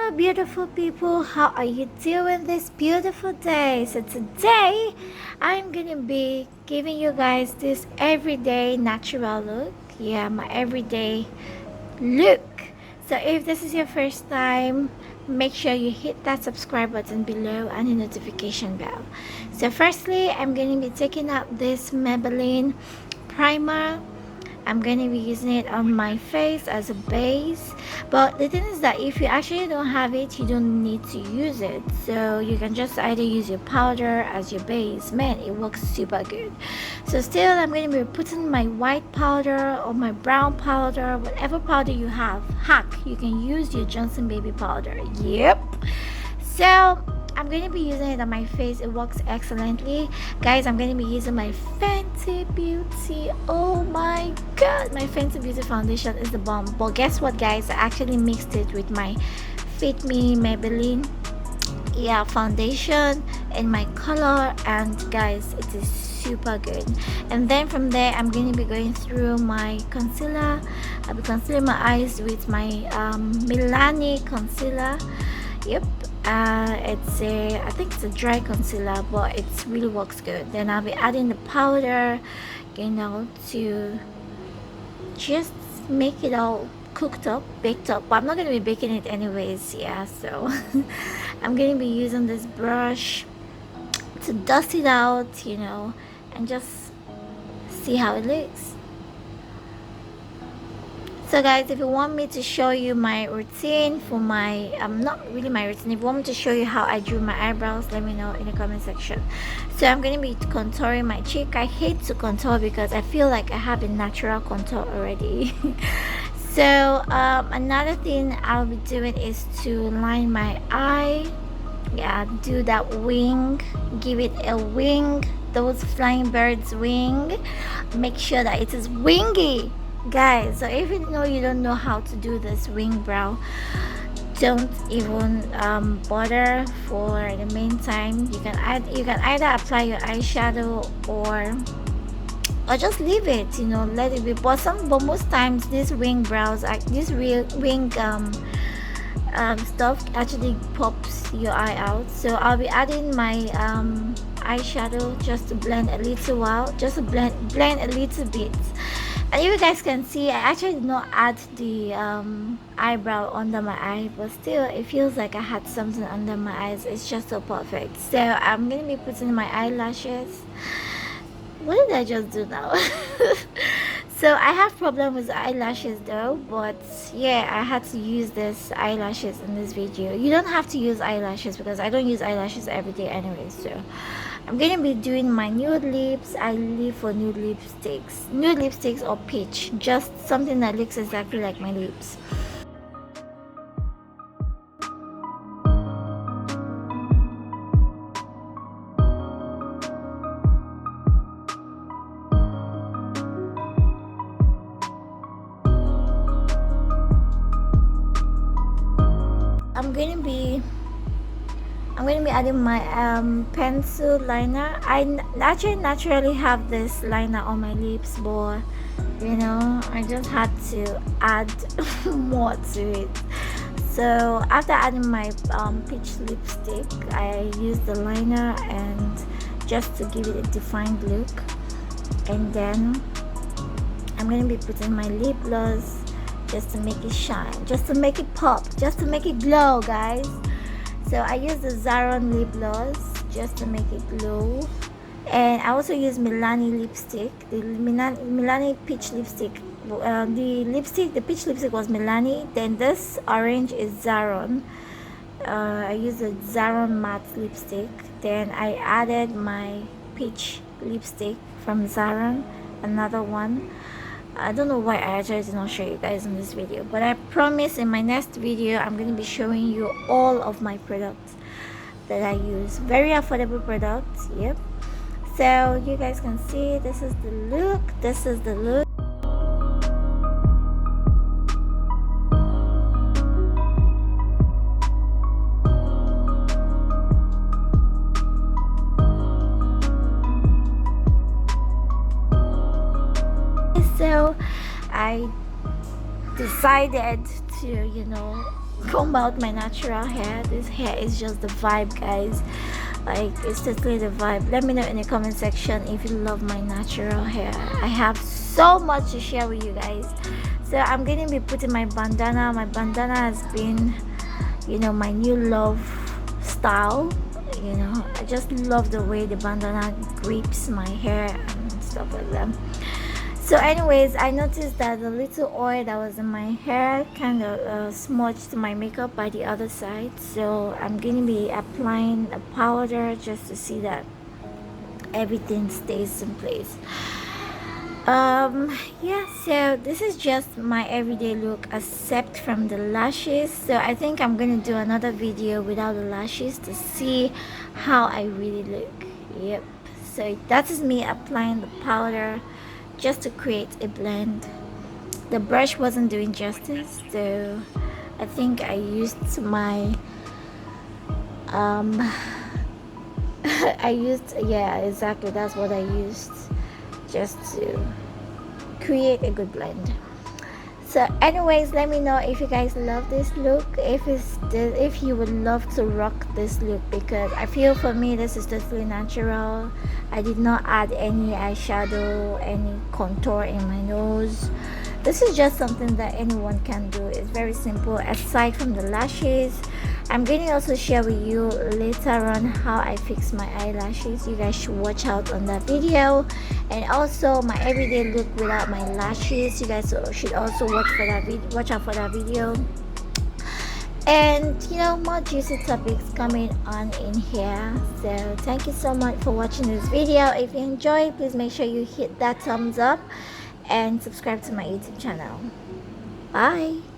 Hello beautiful people, how are you doing this beautiful day? So today I'm gonna be giving you guys this everyday natural look. Yeah, my everyday look. So if this is your first time, make sure you hit that subscribe button below and the notification bell. So firstly, I'm gonna be taking out this Mabeline primer. I'm going to be using it on my face as a base, but the thing is that if you actually don't have it, you don't need to use it. So you can just either use your powder as your base. Man, it works super good. So still, I'm going to be putting my white powder or my brown powder, whatever powder you have. Heck, you can use your Johnson baby powder. Yep. So I'm going to be using it on my face. It works excellently. Guys, I'm going to be using my Fenty Beauty. Oh my god, my Fenty Beauty foundation is the bomb. But guess what, guys? I actually mixed it with my Fitme Mabeline foundation in my color, and guys, it is super good. And then from there, I'm going to be going through my concealer. I'll be concealing my eyes with my Milani concealer. Yep. I think it's a dry concealer, but it really works good. Then I'll be adding the powder, to just make it all cooked up, baked up. But I'm not going to be baking it anyways. Yeah, so I'm going to be using this brush to dust it out, and just see how it looks. So guys, if you want me to show you my routine for my not really my routine, if you want me to show you how I drew my eyebrows, let me know in the comment section. So I'm going to be contouring my cheek. I hate to contour because I feel like I have a natural contour already. So another thing I'll be doing is to line my eye. Yeah, do that wing, give it a wing, those flying birds wing. Make sure that it is wingy, guys. So if you don't know how to do this wing brow, don't even bother. For the meantime, you can either apply your eyeshadow or just leave it, let it be. But most times these wing brows, this real wing stuff actually pops your eye out. So I'll be adding my eyeshadow just to blend a little while, just to blend a little bit. And you guys can see, I actually did not add the eyebrow under my eye, but still it feels like I had something under my eyes. It's just so perfect. So I'm gonna be putting my eyelashes. What did I just do now? So I have problem with eyelashes though, but yeah, I had to use this eyelashes in this video. You don't have to use eyelashes because I don't use eyelashes every day anyway. So I'm gonna be doing my nude lips. I live for nude lipsticks or peach, just something that looks exactly like my lips. I'm going to be adding my pencil liner. I actually naturally have this liner on my lips, but I just had to add more to it. So after adding my peach lipstick, I used the liner and just to give it a defined look. And then I'm going to be putting my lip gloss just to make it shine, just to make it pop, just to make it glow, guys. So I use the Zaron lip gloss just to make it glow, and I also use Milani lipstick, the Milani peach lipstick. The peach lipstick was Milani. Then this orange is Zaron. I use the Zaron matte lipstick. Then I added my peach lipstick from Zaron, another one. I don't know why I actually did not show you guys in this video, but I promise in my next video I'm going to be showing you all of my products that I use. Very affordable products. Yep. So you guys can see, this is the look. So I decided to comb out my natural hair. This hair is just the vibe, guys. Like, it's totally the vibe. Let me know in the comment section if you love my natural hair. I have so much to share with you guys. So I'm gonna be putting my bandana. My bandana has been, you know, my new love style. You know, I just love the way the bandana grips my hair and stuff like that. So anyways, I noticed that the little oil that was in my hair kind of smudged my makeup by the other side. So I'm gonna be applying a powder just to see that everything stays in place. Yeah, so this is just my everyday look except from the lashes. So I think I'm gonna do another video without the lashes to see how I really look. Yep, so that is me applying the powder just to create a blend. The brush wasn't doing justice, so I think I used my I used, yeah, exactly, that's what I used just to create a good blend. So anyways, let me know if you guys love this look, if you would love to rock this look, because I feel for me this is totally natural. I did not add any eyeshadow, any contour in my nose. This is just something that anyone can do. It's very simple. Aside from the lashes, I'm going to also share with you later on how I fix my eyelashes. You guys should watch out on that video. And also my everyday look without my lashes. You guys should also watch out for that video. And you know, more juicy topics coming on in here. So thank you so much for watching this video. If you enjoy, please make sure you hit that thumbs up and subscribe to my YouTube channel. Bye.